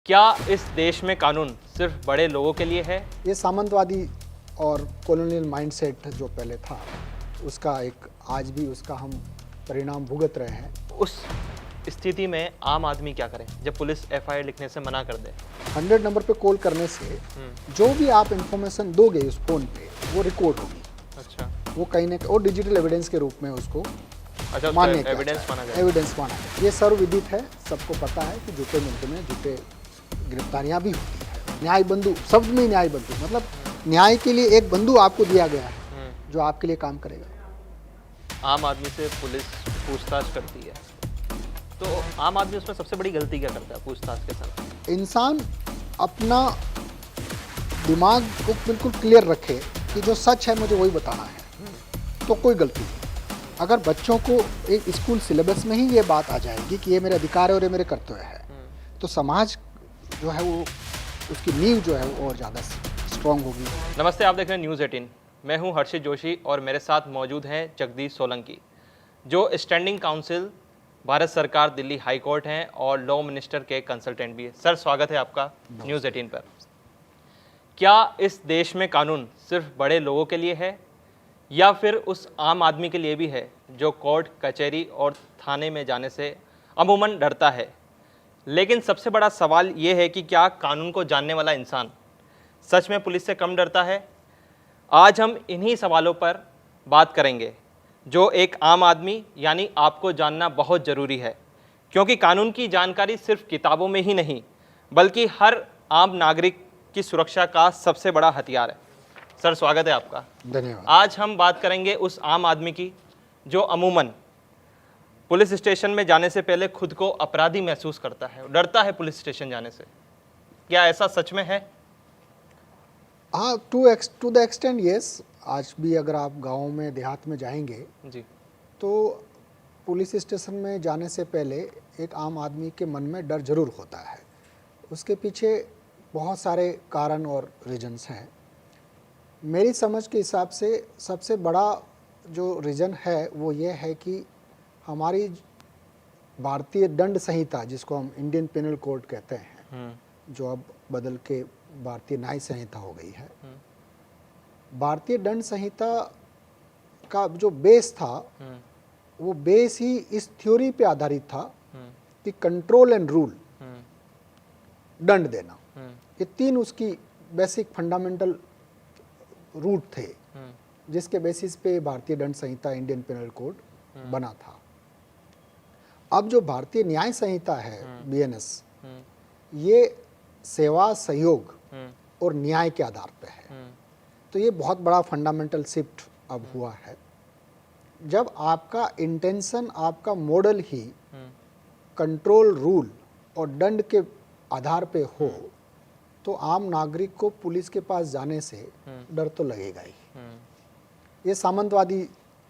क्या इस देश में कानून सिर्फ बड़े लोगों के लिए है? ये सामंतवादी और कॉलोनियल माइंडसेट जो पहले था उसका एक आज भी उसका हम परिणाम भुगत रहे हैं। उस स्थिति में आम आदमी क्या करे जब पुलिस एफआईआर लिखने से मना कर दे? 100 नंबर पे कॉल करने से जो भी आप इंफॉर्मेशन दोगे उस फोन पे वो रिकॉर्ड होगी। अच्छा, वो कहीं ना कहीं और डिजिटल एविडेंस के रूप में उसको अच्छा, मान्य एविडेंस माना जाए। एविडेंस माना जाए। ये सर्वविदित है, सबको पता है कि झूठे मुद्दे में झूठे गिरफ्तारियां भी होती है। न्याय बंधु शब्द में ही न्याय बंधु मतलब न्याय के लिए एक बंधु आपको दिया गया है जो आपके लिए काम करेगा। आम आदमी से पुलिस पूछताछ करती है, तो आम आदमी उसमें सबसे बड़ी गलती क्या करता है पूछताछ के समय? इंसान अपना दिमाग को बिल्कुल क्लियर रखे कि जो सच है मुझे वही बताना है, तो कोई गलती नहीं। अगर बच्चों को एक स्कूल सिलेबस में ही ये बात आ जाएगी कि ये मेरे अधिकार है और ये मेरे कर्तव्य है, तो समाज जो है वो उसकी नींव जो है वो और ज़्यादा स्ट्रांग होगी। नमस्ते, आप देख रहे हैं न्यूज़ 18। मैं हूं हर्षित जोशी और मेरे साथ मौजूद हैं जगदीश सोलंकी, जो स्टैंडिंग काउंसिल भारत सरकार दिल्ली हाई कोर्ट हैं और लॉ मिनिस्टर के कंसल्टेंट भी है। सर, स्वागत है आपका न्यूज़ 18 पर। क्या इस देश में कानून सिर्फ बड़े लोगों के लिए है या फिर उस आम आदमी के लिए भी है जो कोर्ट कचहरी और थाने में जाने से अमूमन डरता है? लेकिन सबसे बड़ा सवाल ये है कि क्या कानून को जानने वाला इंसान सच में पुलिस से कम डरता है? आज हम इन्हीं सवालों पर बात करेंगे जो एक आम आदमी यानी आपको जानना बहुत ज़रूरी है, क्योंकि कानून की जानकारी सिर्फ किताबों में ही नहीं बल्कि हर आम नागरिक की सुरक्षा का सबसे बड़ा हथियार है। सर, स्वागत है आपका। धन्यवाद। आज हम बात करेंगे उस आम आदमी की जो अमूमन पुलिस स्टेशन में जाने से पहले खुद को अपराधी महसूस करता है, डरता है पुलिस स्टेशन जाने से। क्या ऐसा सच में है? हाँ, टू द एक्सटेंड येस। आज भी अगर आप गाँव में देहात में जाएंगे जी। तो पुलिस स्टेशन में जाने से पहले एक आम आदमी के मन में डर जरूर होता है। उसके पीछे बहुत सारे कारण और रीजंस हैं। मेरी समझ के हिसाब से सबसे बड़ा जो रीज़न है वो ये है कि हमारी भारतीय दंड संहिता, जिसको हम इंडियन पेनल कोड कहते हैं, जो अब बदल के भारतीय न्याय संहिता हो गई है, भारतीय दंड संहिता का जो बेस था वो बेस ही इस थ्योरी पे आधारित था कि कंट्रोल एंड रूल, दंड देना, ये तीन उसकी बेसिक फंडामेंटल रूट थे जिसके बेसिस पे भारतीय दंड संहिता इंडियन पेनल कोड बना था। अब जो भारतीय न्याय संहिता है बीएनएस, ये सेवा, सहयोग और न्याय के आधार पे है। तो ये बहुत बड़ा फंडामेंटल शिफ्ट अब हुआ है। जब आपका इंटेंशन, आपका मॉडल ही कंट्रोल, रूल और दंड के आधार पे हो, तो आम नागरिक को पुलिस के पास जाने से डर तो लगेगा ही। ये सामंतवादी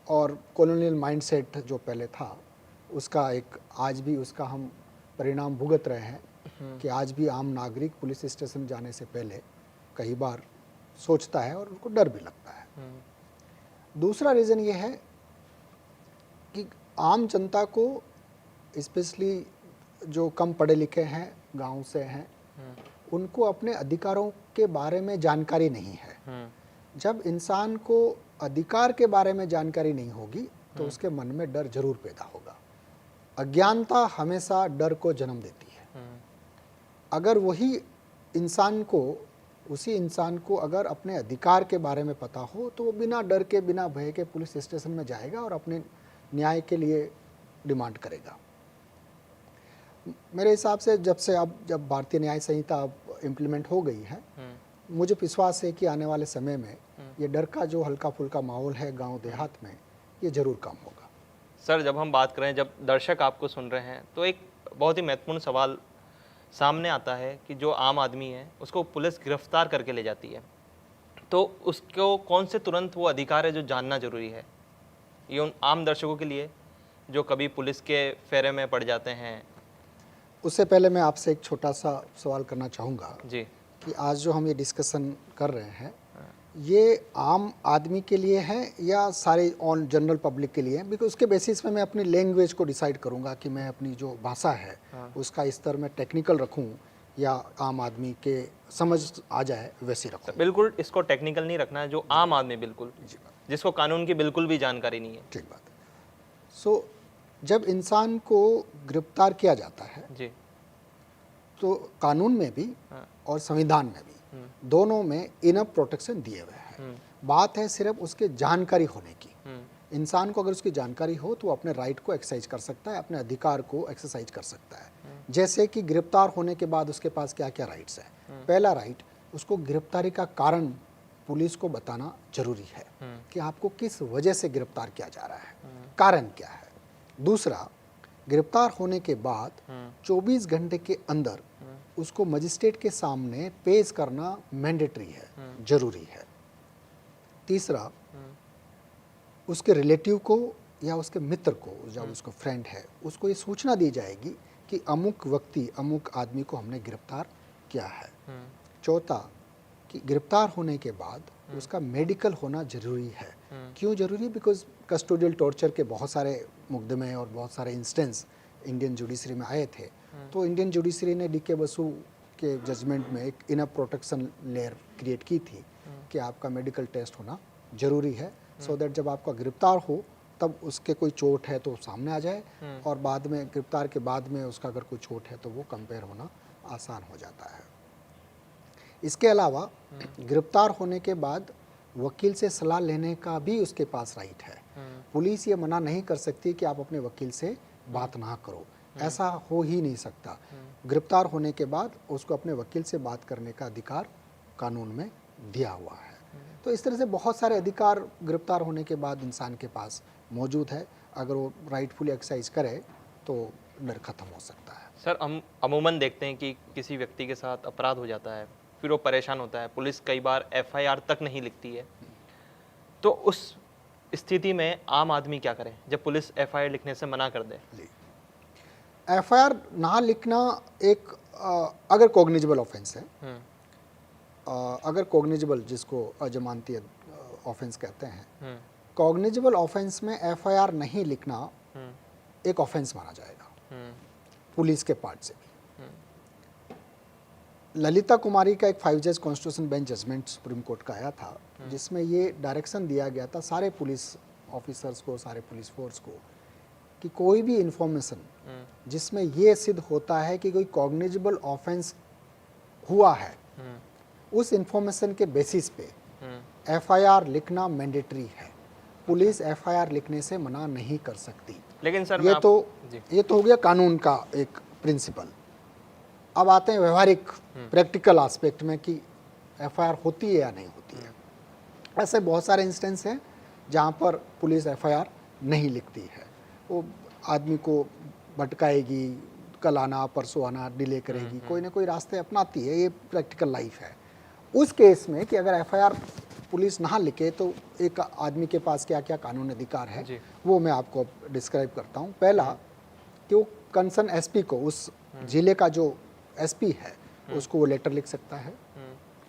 और कॉलोनियल माइंडसेट जो पहले था उसका एक आज भी उसका हम परिणाम भुगत रहे हैं कि आज भी आम नागरिक पुलिस स्टेशन जाने से पहले कई बार सोचता है और उनको डर भी लगता है। दूसरा रीज़न ये है कि आम जनता को, स्पेशली जो कम पढ़े लिखे हैं, गांव से हैं, उनको अपने अधिकारों के बारे में जानकारी नहीं है। जब इंसान को अधिकार के बारे में जानकारी नहीं होगी तो उसके मन में डर जरूर पैदा होगा। अज्ञानता हमेशा डर को जन्म देती है। अगर वही इंसान को, उसी इंसान को अगर अपने अधिकार के बारे में पता हो तो वो बिना डर के, बिना भय के पुलिस स्टेशन में जाएगा और अपने न्याय के लिए डिमांड करेगा। मेरे हिसाब से जब भारतीय न्याय संहिता अब इम्प्लीमेंट हो गई है, मुझे विश्वास है कि आने वाले समय में ये डर का जो हल्का फुल्का माहौल है गांव देहात में, ये ज़रूर कम होगा। सर, जब हम बात करें, जब दर्शक आपको सुन रहे हैं, तो एक बहुत ही महत्वपूर्ण सवाल सामने आता है कि जो आम आदमी है उसको पुलिस गिरफ्तार करके ले जाती है, तो उसको कौन से तुरंत वो अधिकार है जो जानना जरूरी है? ये उन आम दर्शकों के लिए जो कभी पुलिस के फेरे में पड़ जाते हैं। उससे पहले मैं आपसे एक छोटा सा सवाल करना चाहूँगा जी। कि आज जो हम ये डिस्कशन कर रहे हैं ये आम आदमी के लिए है या सारे ऑन जनरल पब्लिक के लिए है? बिकॉज उसके बेसिस में मैं अपनी लैंग्वेज को डिसाइड करूँगा कि मैं अपनी जो भाषा है उसका स्तर में टेक्निकल रखूँ या आम आदमी के समझ आ जाए वैसी रखूँ। बिल्कुल इसको टेक्निकल नहीं रखना है, जो आम आदमी बिल्कुल जी बात, जिसको कानून की बिल्कुल भी जानकारी नहीं है। ठीक बात है। सो जब इंसान को गिरफ्तार किया जाता है जी। तो कानून में भी हाँ। और संविधान में भी दोनों में इनफ प्रोटेक्शन दिए हुए हैं। बात है सिर्फ उसके जानकारी होने की। इंसान को अगर उसकी जानकारी हो तो वो अपने राइट को एक्सरसाइज कर सकता है, अपने अधिकार को एक्सरसाइज कर सकता है। जैसे कि गिरफ्तार होने के बाद उसके पास क्या क्या राइट्स हैं। पहला राइट, उसको गिरफ्तारी का कारण पुलिस को बताना जरूरी है कि आपको किस वजह से गिरफ्तार किया जा रहा है, कारण क्या है। दूसरा, गिरफ्तार होने के बाद 24 घंटे के अंदर उसको मजिस्ट्रेट के सामने पेश करना मैंडेटरी है, जरूरी है। तीसरा, उसके रिलेटिव को या उसके मित्र को, जब उसको फ्रेंड है, उसको ये सूचना दी जाएगी कि अमुक व्यक्ति, अमुक आदमी को हमने गिरफ्तार किया है। चौथा, कि गिरफ्तार होने के बाद उसका मेडिकल होना जरूरी है। क्यों जरूरी? बिकॉज कस्टोडियल टॉर्चर के बहुत सारे मुकदमे और बहुत सारे इंस्टेंस इंडियन जुडिशरी में आए थे। तो इंडियन जुडिशरी ने डी.के. बसु के जजमेंट में एक इनफ प्रोटेक्शन लेयर क्रिएट की थी कि आपका मेडिकल टेस्ट होना जरूरी है, सो दैट जब आपका गिरफ्तार हो तब उसके कोई चोट है तो सामने आ जाए, और बाद में गिरफ्तार के बाद में उसका अगर कोई चोट है तो वो कंपेयर होना आसान हो जाता है। इसके अलावा गिरफ्तार होने के बाद वकील से सलाह लेने का भी उसके पास राइट है। पुलिस ये मना नहीं कर सकती कि आप अपने वकील से बात ना करो, ऐसा हो ही नहीं सकता। गिरफ्तार होने के बाद उसको अपने वकील से बात करने का अधिकार कानून में दिया हुआ है। तो इस तरह से बहुत सारे अधिकार गिरफ्तार होने के बाद इंसान के पास मौजूद है। अगर वो राइटफुली एक्सरसाइज करे तो डर खत्म हो सकता है। सर, हम अमूमन देखते हैं कि किसी व्यक्ति के साथ अपराध हो जाता है, फिर वो परेशान होता है, पुलिस कई बार एफआईआर तक नहीं लिखती है, तो उस स्थिति में आम आदमी क्या करे जब पुलिस एफआईआर लिखने से मना कर दे? जी, एफआईआर ना लिखना एक अगर कॉग्निजेबल ऑफेंस है, अगर कॉग्निजेबल, जिसको जमानती ऑफेंस कहते हैं, कॉग्निजेबल ऑफेंस में एफआईआर नहीं लिखना एक ऑफेंस माना जाएगा पुलिस के पार्ट से भी। ललिता कुमारी का एक 5 जज constitution bench judgement supreme court का आया था, जिसमें ये डायरेक्शन दिया गया था सारे पुलिस ऑफिसर्स को, सारे पुलिस फोर्स को, कि कोई भी इंफॉर्मेशन जिसमें ये सिद्ध होता है कि कोई कॉग्निजेबल ऑफेंस हुआ है, उस इंफॉर्मेशन के बेसिस पे एफआईआर लिखना मैंडेटरी है। पुलिस एफआईआर लिखने से मना नहीं कर सकती। लेकिन सर ये तो हो गया कानून का एक प्रिंसिपल। अब आते हैं व्यवहारिक प्रैक्टिकल एस्पेक्ट में कि एफआईआर होती है या नहीं होती है। ऐसे बहुत सारे इंस्टेंस हैं जहाँ पर पुलिस एफआईआर नहीं लिखती है, वो आदमी को भटकाएगी, कल आना परसों आना डिले करेगी, कोई ना कोई रास्ते अपनाती है, ये प्रैक्टिकल लाइफ है। उस केस में कि अगर एफआईआर पुलिस ना लिखे तो एक आदमी के पास क्या क्या कानूनी अधिकार है, वो मैं आपको डिस्क्राइब करता हूँ। पहला, कि वो कंसर्न एसपी को, उस जिले का जो एसपी है, उसको वो लेटर लिख सकता है,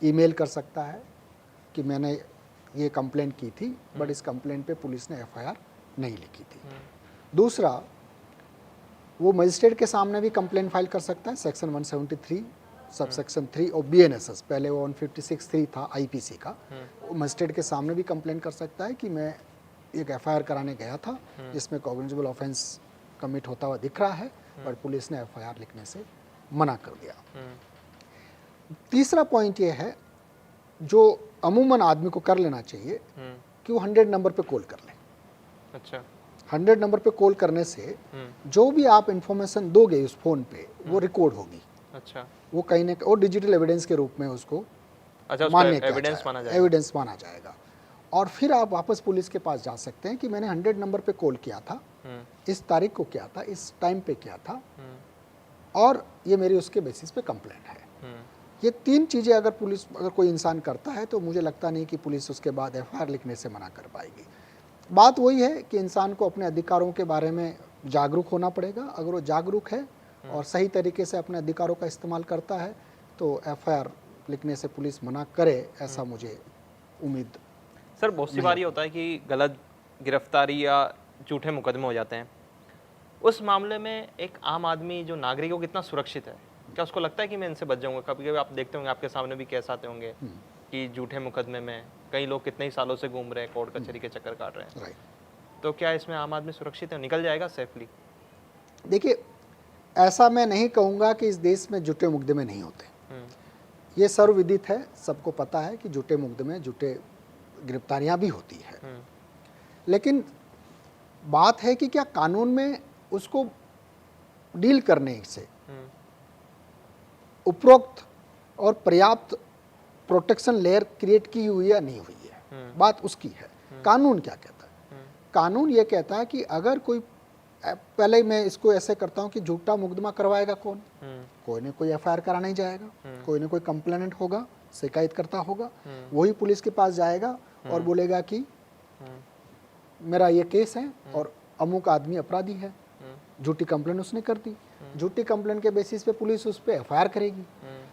ईमेल कर सकता है कि मैंने ये कंप्लेंट की थी, बट इस कंप्लेंट पे पुलिस ने एफआईआर नहीं लिखी थी। दूसरा, वो मजिस्ट्रेट के सामने भी कंप्लेंट फाइल कर सकता है, सेक्शन 173 सबसेक्शन 3 और बीएनएसएस, पहले वो 156(3) था आईपीसी का, वो मजिस्ट्रेट के सामने भी कंप्लेंट कर सकता है कि मैं एक एफआईआर कराने गया था जिसमें कॉग्निजेबल ऑफेंस कमिट होता हुआ दिख रहा है, पर पुलिस ने एफआईआर लिखने से मना कर दिया। तीसरा पॉइंट ये है, जो अमूमन आदमी को कर लेना चाहिए, कि वो 100 नंबर पे कॉल कर ले। अच्छा। 100 नंबर पे कॉल करने से जो भी आप इंफॉर्मेशन दोगे उस फोन पे, वो रिकॉर्ड होगी। अच्छा। वो कहीं ना और डिजिटल एविडेंस के रूप में उसको मान्य एविडेंस माना जाएगा। और फिर आप वापस पुलिस के पास जा सकते हैं कि मैंने 100 नंबर पे कॉल किया था, इस तारीख को किया था, इस टाइम पे किया था, और ये मेरी उसके बेसिस पे कंप्लेंट है। ये 3 चीज़ें अगर कोई इंसान करता है तो मुझे लगता नहीं कि पुलिस उसके बाद एफआईआर लिखने से मना कर पाएगी। बात वही है कि इंसान को अपने अधिकारों के बारे में जागरूक होना पड़ेगा। अगर वो जागरूक है और सही तरीके से अपने अधिकारों का इस्तेमाल करता है तो एफआईआर लिखने से पुलिस मना करे, ऐसा मुझे उम्मीद। सर, बहुत सी बार ये होता है कि गलत गिरफ्तारी या झूठे मुकदमे हो जाते हैं, उस मामले में एक आम आदमी जो नागरिक हो कितना सुरक्षित है? क्या उसको लगता है कि मैं इनसे बच जाऊंगा? कभी कभी आप देखते होंगे, आपके सामने भी केस आते होंगे कि झूठे मुकदमे में कई लोग कितने ही सालों से घूम रहे हैं, कोर्ट कचहरी के चक्कर काट रहे हैं। राइट। तो क्या इसमें आम आदमी सुरक्षित है, निकल जाएगा सेफली? देखिए, ऐसा मैं नहीं कहूँगा कि इस देश में झूठे मुकदमे नहीं होते। हम्म, ये सर्वविदित है, सबको पता है कि झूठे मुकदमे, झूठे गिरफ्तारियां भी होती है। हम्म, लेकिन बात है कि क्या कानून में उसको डील करने से हम्म, उपरोक्त और पर्याप्त प्रोटेक्शन लेयर क्रिएट की हुई है या नहीं हुई है, बात उसकी है। कानून क्या कहता है? कानून ये कहता है कि अगर कोई, पहले मैं इसको ऐसे करता हूँ कि झूठा मुकदमा करवाएगा कौन? कोई न कोई एफआईआर कराने ही जाएगा, कोई न कोई कंप्लेनेंट होगा, शिकायत करता होगा, वही पुलिस के पास जाएगा और बोलेगा कि मेरा ये केस है और अमुक आदमी अपराधी है। झूठी कंप्लेंट उसने कर दी, झूठी कंप्लेंट के बेसिस पे पुलिस उस पर एफआईआर करेगी।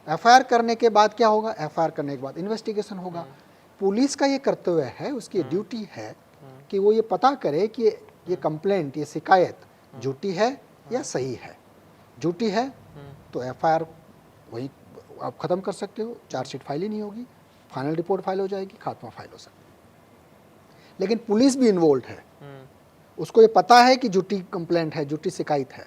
एफआईआर करने के बाद क्या होगा? एफआईआर करने के बाद इन्वेस्टिगेशन होगा। पुलिस का ये कर्तव्य है, उसकी ड्यूटी है कि वो ये पता करे कि ये कंप्लेंट, ये शिकायत झूठी है या सही है। झूठी है तो एफआईआर वही आप ख़त्म कर सकते हो, चार्जशीट फाइल ही नहीं होगी, फाइनल रिपोर्ट फाइल हो जाएगी, खात्मा फाइल हो सकता है। लेकिन पुलिस भी इन्वॉल्व है, उसको ये पता है कि झूठी कंप्लेंट है, झूठी शिकायत है,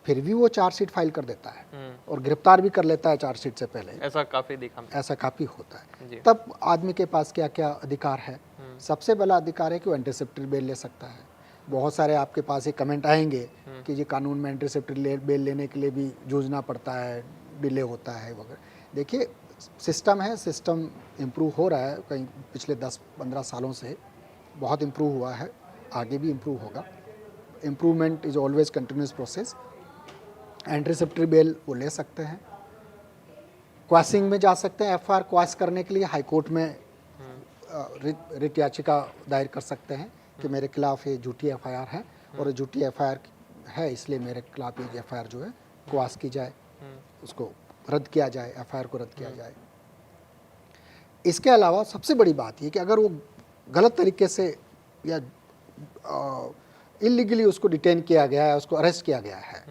फिर भी वो चार्जशीट फाइल कर देता है और गिरफ्तार भी कर लेता है चार्जशीट से पहले। ऐसा काफी देखा, ऐसा काफ़ी होता है। जी। तब आदमी के पास क्या क्या अधिकार है? सबसे पहला अधिकार है कि वो एंटीसिपेटरी बेल ले सकता है। बहुत सारे आपके पास ये कमेंट आएंगे कि जी कानून में एंटीसिपेटरी बेल लेने के लिए भी जूझना पड़ता है, डिले होता है वगैरह। देखिए, सिस्टम है, सिस्टम इम्प्रूव हो रहा है, कहीं पिछले 10-15 सालों से बहुत इम्प्रूव हुआ है, आगे भी इम्प्रूव होगा। Improvement is always continuous process. Anticipatory bail वो ले सकते हैं, क्वासिंग में जा सकते हैं। एफआईआर क्वास करने के लिए हाई कोर्ट में रिट याचिका दायर कर सकते हैं कि मेरे खिलाफ ये झूठी एफआईआर है और ये झूठी एफआईआर है, इसलिए मेरे खिलाफ ये एफआईआर जो है क्वास की जाए, उसको रद्द किया जाए, एफआईआर को रद्द किया जाए। इसके अलावा सबसे बड़ी बात ये कि अगर वो गलत तरीके से या इलीगली उसको डिटेन किया गया है, उसको अरेस्ट किया गया है,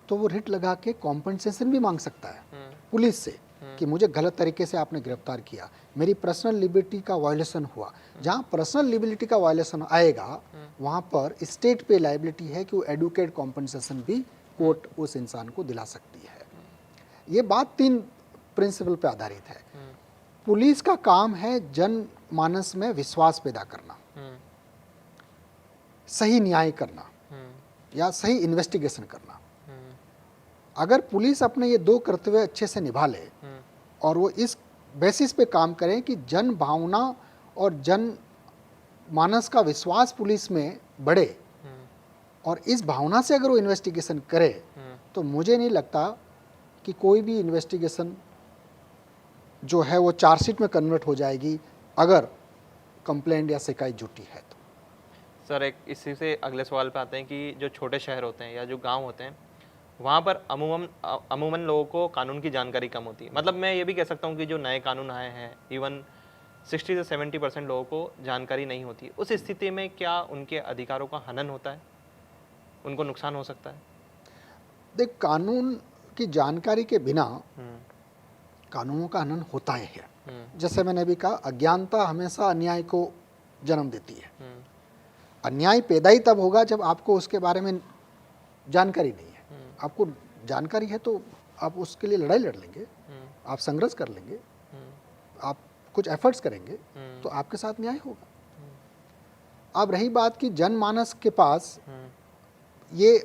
तो वो रिट लगा के कॉम्पनसेशन भी मांग सकता है पुलिस से कि मुझे गलत तरीके से आपने गिरफ्तार किया, मेरी पर्सनल लिबर्टी का वायलेशन हुआ। जहाँ पर्सनल लिबर्टी का वायलेशन आएगा वहाँ पर स्टेट पे लाइबिलिटी है कि वो एडवोकेट कॉम्पनसेशन भी कोर्ट उस इंसान को दिला सकती है। ये बात 3 प्रिंसिपल पे आधारित है। पुलिस का काम है जनमानस में विश्वास पैदा करना, सही न्याय करना या सही इन्वेस्टिगेशन करना। अगर पुलिस अपने ये 2 कर्तव्य अच्छे से निभा ले और वो इस बेसिस पे काम करें कि जन भावना और जन मानस का विश्वास पुलिस में बढ़े और इस भावना से अगर वो इन्वेस्टिगेशन करे, तो मुझे नहीं लगता कि कोई भी इन्वेस्टिगेशन जो है वो चार्जशीट में कन्वर्ट हो जाएगी अगर कंप्लेंट या शिकायत झूठी है तो। सर, एक इसी से अगले सवाल पे आते हैं कि जो छोटे शहर होते हैं या जो गांव होते हैं, वहाँ पर अमूमन लोगों को कानून की जानकारी कम होती है। मतलब मैं ये भी कह सकता हूँ कि जो नए कानून आए हैं, इवन 60 से 70% लोगों को जानकारी नहीं होती। उस स्थिति में क्या उनके अधिकारों का हनन होता है, उनको नुकसान हो सकता है? देख, कानून की जानकारी के बिना कानूनों का हनन होता है। जैसे मैंने भी कहा, अज्ञानता हमेशा अन्याय को जन्म देती है। अन्याय पैदा ही तब होगा जब आपको उसके बारे में जानकारी नहीं है। आपको जानकारी है तो आप उसके लिए लड़ाई लड़ लेंगे, आप संघर्ष कर लेंगे, आप कुछ एफर्ट्स करेंगे तो आपके साथ न्याय होगा। अब रही बात कि जनमानस के पास ये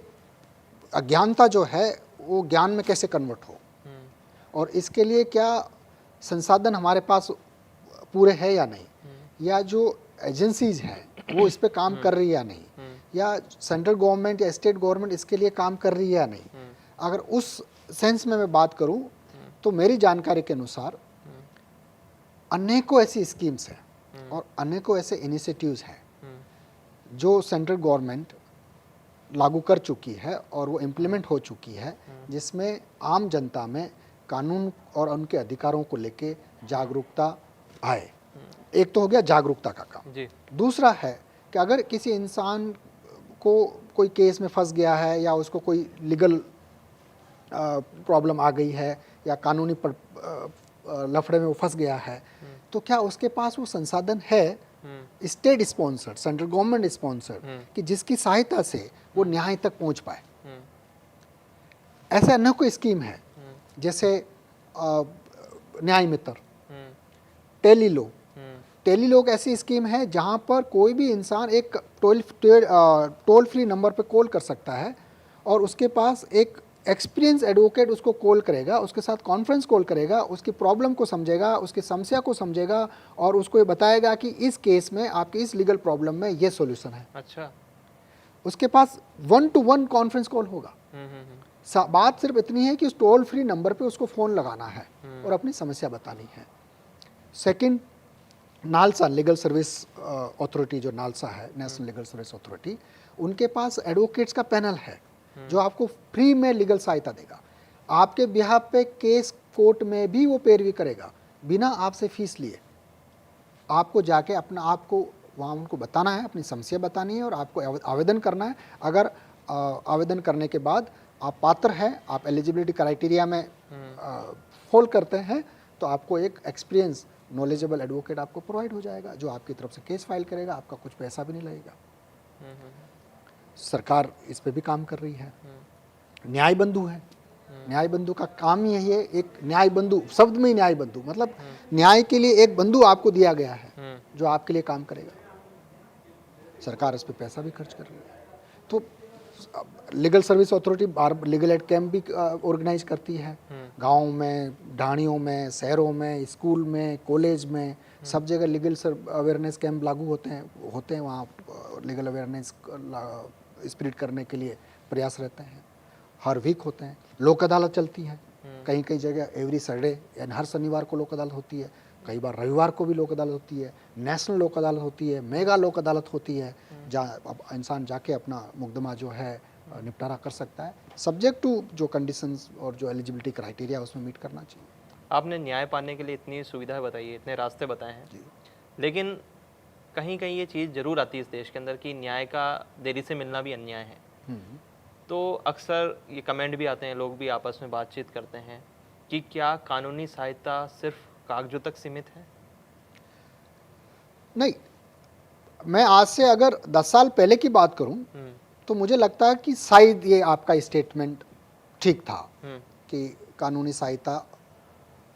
अज्ञानता जो है वो ज्ञान में कैसे कन्वर्ट हो और इसके लिए क्या संसाधन हमारे पास पूरे हैं या नहीं, या जो एजेंसीज हैं वो इस पे काम कर रही है या नहीं, या सेंट्रल गवर्नमेंट या स्टेट गवर्नमेंट इसके लिए काम कर रही है या नहीं। अगर उस सेंस में मैं बात करूं तो मेरी जानकारी के अनुसार अनेकों ऐसी स्कीम्स हैं और अनेकों ऐसे इनिशिएटिव्स हैं जो सेंट्रल गवर्नमेंट लागू कर चुकी है और वो इम्प्लीमेंट हो चुकी है, जिसमें आम जनता में कानून और उनके अधिकारों को लेके जागरूकता आए। एक तो हो गया जागरूकता का काम जी। दूसरा है कि अगर किसी इंसान को कोई केस में फंस गया है या उसको कोई लीगल प्रॉब्लम आ गई है या कानूनी लफड़े में वो फंस गया है, तो क्या उसके पास वो संसाधन है state sponsored, central government sponsored, कि जिसकी सहायता से वो न्याय तक पहुंच पाए? ऐसा न कोई स्कीम है, जैसे न्याय मित्र, टेलीलॉ। टेलीलॉ ऐसी स्कीम है जहां पर कोई भी इंसान एक टोल फ्री नंबर पर कॉल कर सकता है और उसके पास एक एक्सपीरियंस एडवोकेट उसको कॉल करेगा, उसके साथ कॉन्फ्रेंस कॉल करेगा, उसकी प्रॉब्लम को समझेगा, उसकी समस्या को समझेगा और उसको ये बताएगा कि इस केस में आपकी इस लीगल प्रॉब्लम में ये सॉल्यूशन है। अच्छा। उसके पास 1-to-1 कॉन्फ्रेंस कॉल होगा। बात सिर्फ इतनी है कि उस टोल फ्री नंबर पे उसको फ़ोन लगाना है और अपनी समस्या बतानी है। Second, NALSA legal service authority, जो नालसा है, नेशनल लीगल सर्विस अथॉरिटी, उनके पास एडवोकेट्स का पैनल है जो आपको फ्री में लीगल सहायता देगा। आपके बिहाफ पे केस कोर्ट में भी वो पैरवी करेगा बिना आपसे फीस लिए। आपको जाके अपना आपको वहाँ उनको बताना है, अपनी समस्या बतानी है और आपको आवेदन करना है। अगर आवेदन करने के बाद आप पात्र हैं, आप एलिजिबिलिटी क्राइटेरिया में फॉल करते हैं, तो आपको एक एक्सपीरियंस नॉलेजेबल एडवोकेट आपको प्रोवाइड हो जाएगा जो आपकी तरफ से केस फाइल करेगा। आपका कुछ पैसा भी नहीं लगेगा। सरकार इस पे भी काम कर रही है। न्याय बंधु है। न्याय बंधु का काम ही यही है, एक न्याय बंधु शब्द में ही न्याय बंधु मतलब न्याय के लिए एक बंधु आपको दिया गया है जो आपके लिए काम करेगा। सरकार इस पे पैसा भी खर्च कर रही है। तो legal service authority legal aid camp भी ऑर्गेनाइज करती है, गाँव में, ढाणियों में, शहरों में, स्कूल में, कॉलेज में, सब जगह लीगल अवेयरनेस कैंप लागू होते हैं। वहाँ लीगल अवेयरनेस स्प्रेड करने के लिए प्रयास रहते हैं। हर वीक होते हैं। लोक अदालत चलती है कहीं कहीं जगह, एवरी सैटरडे यानी हर शनिवार को लोक अदालत होती है। कई बार रविवार को भी लोक अदालत होती है। नेशनल लोक अदालत होती है, मेगा लोक अदालत होती है जहाँ अब इंसान जाके अपना मुकदमा जो है निपटारा कर सकता है, सब्जेक्ट टू जो कंडीशंस और जो एलिजिबिलिटी क्राइटेरिया उसमें मीट करना चाहिए। आपने न्याय पाने के लिए इतनी सुविधाएं बताई है, इतने रास्ते बताए हैं, लेकिन कहीं कहीं ये चीज़ ज़रूर आती है इस देश के अंदर कि न्याय का देरी से मिलना भी अन्याय है। तो अक्सर ये कमेंट भी आते हैं, लोग भी आपस में बातचीत करते हैं कि क्या कानूनी सहायता सिर्फ कागजों तक सीमित है? नहीं, मैं आज से अगर 10 साल पहले की बात करूं तो मुझे लगता है कि शायद ये आपका स्टेटमेंट ठीक था कि कानूनी सहायता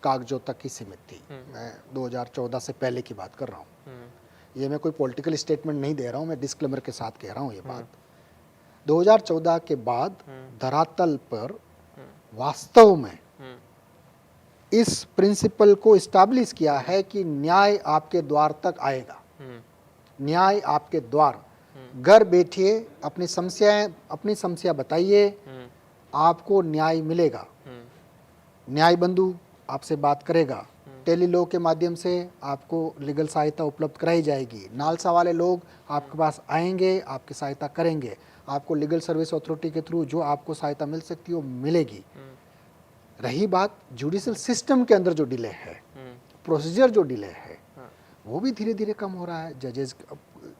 कागजों तक ही सीमित थी। मैं 2014 से पहले की बात कर रहा हूँ। ये मैं कोई पॉलिटिकल स्टेटमेंट नहीं दे रहा हूँ, मैं डिस्क्लेमर के साथ कह रहा हूँ ये बात। 2014 के बाद धरातल पर वास्तव में इस प्रिंसिपल को इस्टेब्लिश किया है कि न्याय आपके द्वार तक आएगा। न्याय आपके द्वार, घर बैठिए, अपनी समस्या बताइए, आपको न्याय मिलेगा। न्याय बंधु आपसे बात करेगा, टेलीलॉ के माध्यम से आपको लीगल सहायता उपलब्ध कराई जाएगी। नालसा वाले लोग आपके पास आएंगे, आपकी सहायता करेंगे। आपको लीगल सर्विस अथॉरिटी के थ्रू जो आपको सहायता मिल सकती है वो मिलेगी। रही बात जुडिशल सिस्टम के अंदर जो डिले है, प्रोसीजर जो डिले है, वो भी धीरे धीरे कम हो रहा है। जजेस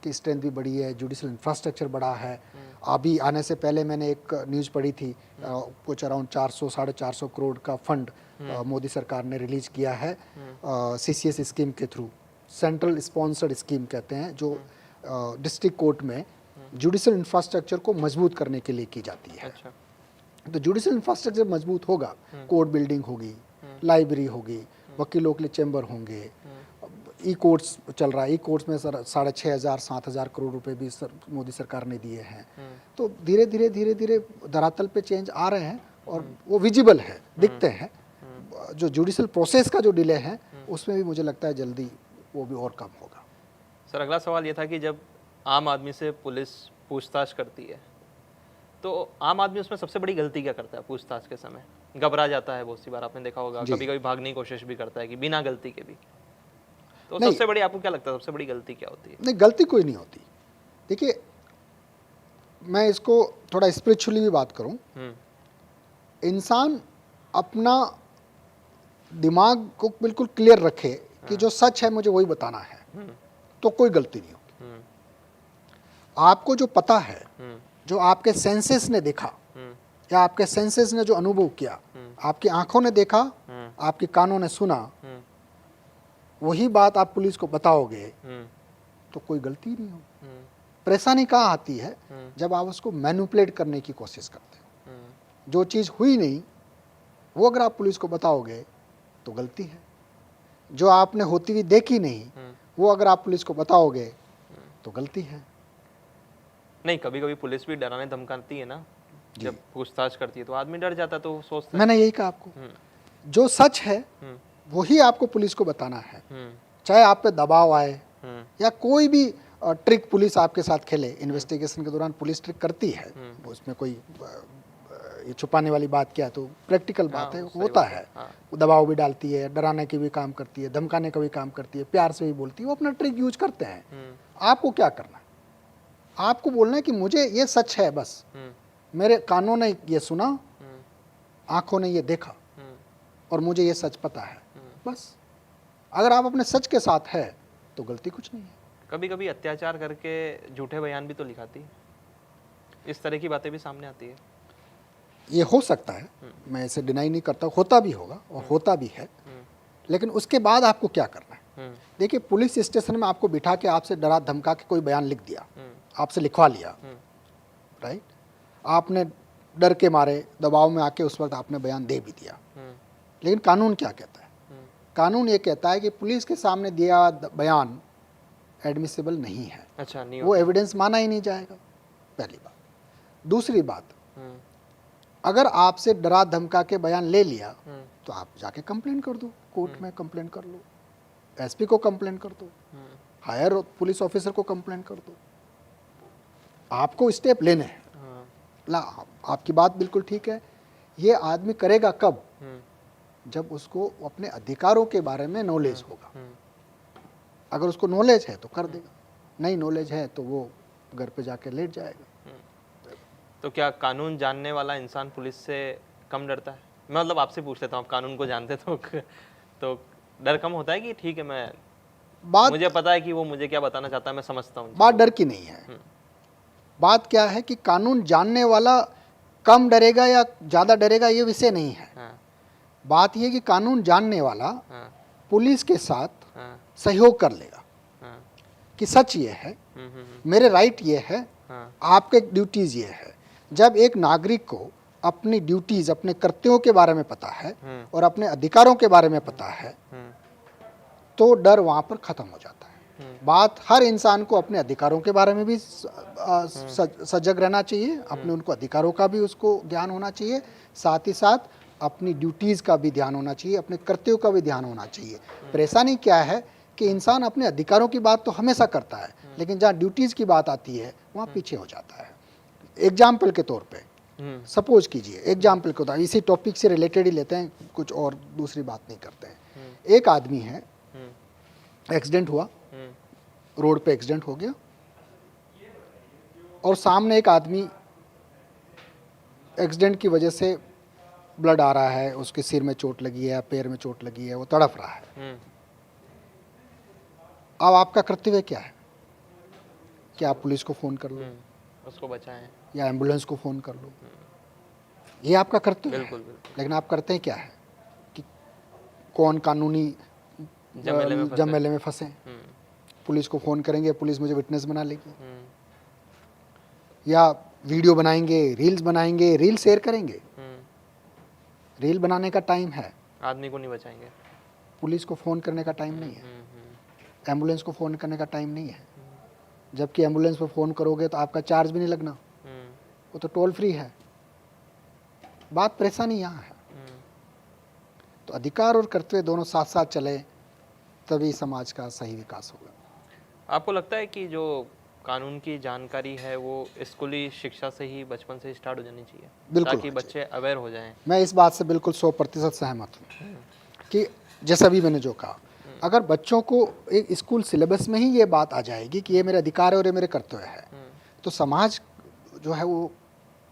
की स्ट्रेंथ भी बढ़ी है, जुडिशल इंफ्रास्ट्रक्चर बढ़ा है। अभी आने से पहले मैंने एक न्यूज़ पढ़ी थी, कुछ अराउंड 400-450 करोड़ का फंड मोदी सरकार ने रिलीज किया है CCS स्कीम के थ्रू। सेंट्रल स्पॉन्सर्ड स्कीम कहते हैं, जो डिस्ट्रिक्ट कोर्ट में जुडिशल इंफ्रास्ट्रक्चर को मजबूत करने के लिए की जाती है। अच्छा। तो जुडिशल इंफ्रास्ट्रक्चर मजबूत होगा, कोर्ट बिल्डिंग होगी, लाइब्रेरी होगी, वकीलों के लिए चैम्बर होंगे, ई कोर्ट्स चल रहा है, ई कोर्ट्स में 6,500-7,000 करोड़ रुपए भी मोदी सरकार ने दिए हैं। तो धीरे धीरे धरातल पे चेंज आ रहे हैं और वो विजिबल है, दिखते हैं। जो जुडिशल प्रोसेस का जो डिले है उसमें भी मुझे लगता है जल्दी वो भी और कम होगा। सर, अगला सवाल ये था कि जब आम आदमी से पुलिस पूछताछ करती है तो आम आदमी उसमें सबसे बड़ी गलती क्या करता है? पूछताछ के समय घबरा जाता है, बहुत सी बार आपने देखा होगा, कभी कभी भागने की कोशिश भी करता है कि बिना गलती के भी। तो सबसे बड़ी, आपको क्या लगता है सबसे बड़ी गलती क्या होती है? नहीं, गलती कोई नहीं होती। देखिए, मैं इसको थोड़ा स्पिरिचुअली भी बात करूं, इंसान अपना दिमाग को बिल्कुल क्लियर रखे कि जो सच है मुझे वही बताना है, तो कोई गलती नहीं होगी। आपको जो पता है, जो आपके सेंसेस ने देखा, या आपके सेंसेस ने जो अनुभव किया, आपकी आंखों ने देखा, आपके कानों ने सुना, वही बात आप पुलिस को बताओगे तो कोई गलती नहीं हो। परेशानी कहाँ आती है? जब आप उसको मैनिपुलेट करने की कोशिश करते हो। जो चीज़ हुई नहीं वो अगर आप पुलिस को बताओगे तो गलती है। जो आपने होती हुई देखी नहीं वो अगर आप पुलिस को बताओगे तो गलती है। नहीं, कभी कभी पुलिस भी डराने धमकाती है ना, जब पूछताछ करती है तो आदमी डर जाता है, तो वो सोचता है। मैंने यही कहा आपको, जो सच है वही आपको पुलिस को बताना है। चाहे आप पे दबाव आए या कोई भी ट्रिक पुलिस आपके साथ खेले। इन्वेस्टिगेशन के दौरान पुलिस ट्रिक करती है, उसमें कोई ये छुपाने वाली बात क्या है, तो प्रैक्टिकल बात है, होता है। वो दबाव भी डालती है, डराने के भी काम करती है, धमकाने का भी काम करती है, प्यार से भी बोलती है, वो अपना ट्रिक यूज करते हैं। आपको क्या करना है? आपको बोलना है कि मुझे ये सच है, बस मेरे कानों ने ये सुना, आंखों ने ये देखा और मुझे ये सच पता है, बस। अगर आप अपने सच के साथ है तो गलती कुछ नहीं है। कभी कभी अत्याचार करके झूठे बयान भी तो लिखाती है, इस तरह की बातें भी सामने आती है। ये हो सकता है, मैं इसे डिनाई नहीं करता, होता भी होगा और होता भी है। लेकिन उसके बाद आपको क्या करना है? देखिए, पुलिस स्टेशन में आपको बिठा के आपसे डरा धमका के कोई बयान लिख दिया, आपसे लिखवा लिया, राइट? आपने डर के मारे दबाव में आके उस वक्त आपने बयान दे भी दिया। लेकिन कानून क्या कहता है? कानून ये कहता है कि पुलिस के सामने दिया बयान एडमिसिबल नहीं है। अच्छा, नहीं वो एविडेंस माना ही नहीं जाएगा, पहली बात। दूसरी बात, अगर आपसे डरा धमका के बयान ले लिया तो आप जाके कंप्लेंट कर दो, कोर्ट में कंप्लेंट कर लो, एसपी को कंप्लेंट कर दो, हायर पुलिस ऑफिसर को कंप्लेंट कर दो। आपको स्टेप लेने हैं। ला, आपकी बात बिल्कुल ठीक है। ये आदमी करेगा कब? जब उसको अपने अधिकारों के बारे में नॉलेज होगा। अगर उसको नॉलेज है तो कर देगा, नहीं नॉलेज है तो वो घर पे जाके लेट जाएगा। तो क्या कानून जानने वाला इंसान पुलिस से कम डरता है? मैं मतलब आपसे पूछ लेता हूँ, आप कानून को जानते तो डर कम होता है कि ठीक है, मैं मुझे पता है कि वो मुझे क्या बताना चाहता है, मैं समझता हूँ। बात डर की नहीं है। बात क्या है कि कानून जानने वाला कम डरेगा या ज़्यादा डरेगा, ये विषय नहीं है। बात यह कि कानून जानने वाला पुलिस के साथ सहयोग कर लेगा कि सच ये है, मेरे राइट ये है, आपके ड्यूटीज ये है। जब एक नागरिक को अपनी ड्यूटीज, अपने कर्तव्यों के बारे में पता है और अपने अधिकारों के बारे में पता है तो डर वहाँ पर खत्म हो जाता है। बात, हर इंसान को अपने अधिकारों के बारे में भी सजग रहना चाहिए, अपने उनको अधिकारों का भी उसको ज्ञान होना चाहिए, साथ ही साथ अपनी ड्यूटीज़ का भी ध्यान होना चाहिए, अपने कर्तव्यों का भी ध्यान होना चाहिए। परेशानी क्या है कि इंसान अपने अधिकारों की बात तो हमेशा करता है, लेकिन जहाँ ड्यूटीज़ की बात आती है वहाँ पीछे हो जाता है। एग्जाम्पल के तौर पे सपोज कीजिए, एग्जाम्पल के तौर, इसी टॉपिक से रिलेटेड ही लेते हैं, कुछ और दूसरी बात नहीं करते हैं। एक आदमी है, एक्सीडेंट हुआ, रोड पे एक्सीडेंट हो गया और सामने एक आदमी एक्सीडेंट की वजह से ब्लड आ रहा है, उसके सिर में चोट लगी है, पैर में चोट लगी है, वो तड़प रहा है। अब आपका कर्तव्य क्या है? कि आप पुलिस को फ़ोन कर लो, उसको बचाएं, या एम्बुलेंस को फ़ोन कर लो, ये आपका कर्तव्य है। लेकिन आप करते हैं क्या है कि कौन कानूनी जमेले में फंसे, पुलिस को फ़ोन करेंगे, पुलिस मुझे विटनेस बना लेगी, या वीडियो बनाएंगे, रील्स बनाएंगे, रील शेयर करेंगे। रील बनाने का टाइम है, आदमी को नहीं बचाएंगे। पुलिस को फ़ोन करने का टाइम नहीं है, एम्बुलेंस को फ़ोन करने का टाइम नहीं है। जबकि एम्बुलेंस पर फ़ोन करोगे तो आपका चार्ज भी नहीं लगना, वो तो टोल फ्री है। बात परेशानी यहाँ है। तो अधिकार और कर्तव्य दोनों साथ साथ चले तभी समाज का सही विकास होगा। आपको लगता है कि जो कानून की जानकारी है वो स्कूली शिक्षा से ही, बचपन से ही स्टार्ट हो जानी चाहिए? बिल्कुल, ताकि बच्चे अवेयर हो जाएं। मैं इस बात से बिल्कुल 100% सहमत हूँ कि जैसा अभी मैंने जो कहा, अगर बच्चों को एक स्कूल सिलेबस में ही ये बात आ जाएगी कि ये मेरे अधिकार है और ये मेरे कर्तव्य है, तो समाज जो है वो,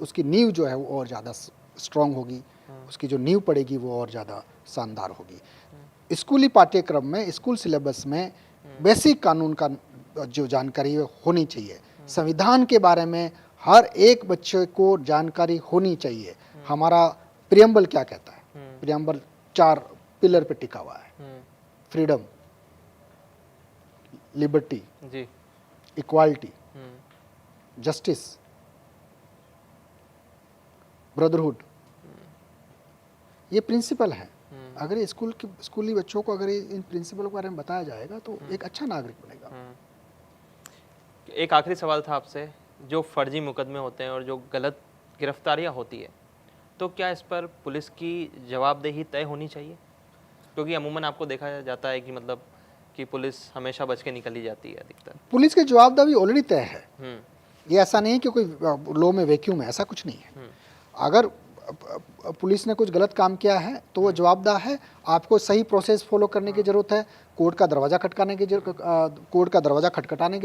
उसकी नींव जो है वो और ज़्यादा स्ट्रांग होगी, उसकी जो नींव पड़ेगी वो और ज़्यादा शानदार होगी। स्कूली पाठ्यक्रम में, स्कूल सिलेबस में बेसिक कानून का जो जानकारी होनी चाहिए, संविधान के बारे में हर एक बच्चे को जानकारी होनी चाहिए। हमारा प्रियम्बल क्या कहता है? प्रियम्बल 4 पिलर पे टिका हुआ है। फ्रीडम, लिबर्टी, जी, इक्वालिटी, जस्टिस, ब्रदरहुड, ये प्रिंसिपल है। अगर ये स्कूली बच्चों को अगर इन प्रिंसिपल के बारे में बताया जाएगा तो एक अच्छा नागरिक बनेगा। एक आखिरी सवाल था आपसे, जो फर्जी मुकदमे होते हैं और जो गलत गिरफ्तारियां होती है, तो क्या इस पर पुलिस की जवाबदेही तय होनी चाहिए? क्योंकि अमूमन आपको देखा जाता है कि मतलब कि पुलिस हमेशा बच के निकली जाती है अधिकतर। पुलिस की जवाबदेही ऑलरेडी तय है। ये ऐसा नहीं है कि कोई लॉ में वैक्यूम है, ऐसा कुछ नहीं है। अगर पुलिस ने कुछ गलत काम किया है तो वो जवाबदार है। आपको सही प्रोसेस फॉलो करने की ज़रूरत है। कोर्ट का दरवाज़ा खटखटाने की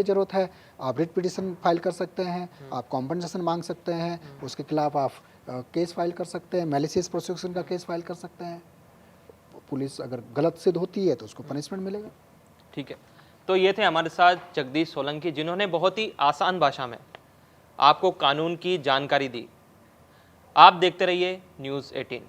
ज़रूरत है। आप रिट पिटीशन फाइल कर सकते हैं, आप कॉम्पनसेशन मांग सकते हैं, उसके खिलाफ आप केस फाइल कर सकते हैं, मैलिशियस प्रोसिक्यूशन का केस फाइल कर सकते हैं। पुलिस अगर गलत सिद्ध होती है तो उसको पनिशमेंट मिलेगा। ठीक है, तो ये थे हमारे साथ जगदीश सोलंकी, जिन्होंने बहुत ही आसान भाषा में आपको कानून की जानकारी दी। आप देखते रहिए न्यूज़ 18।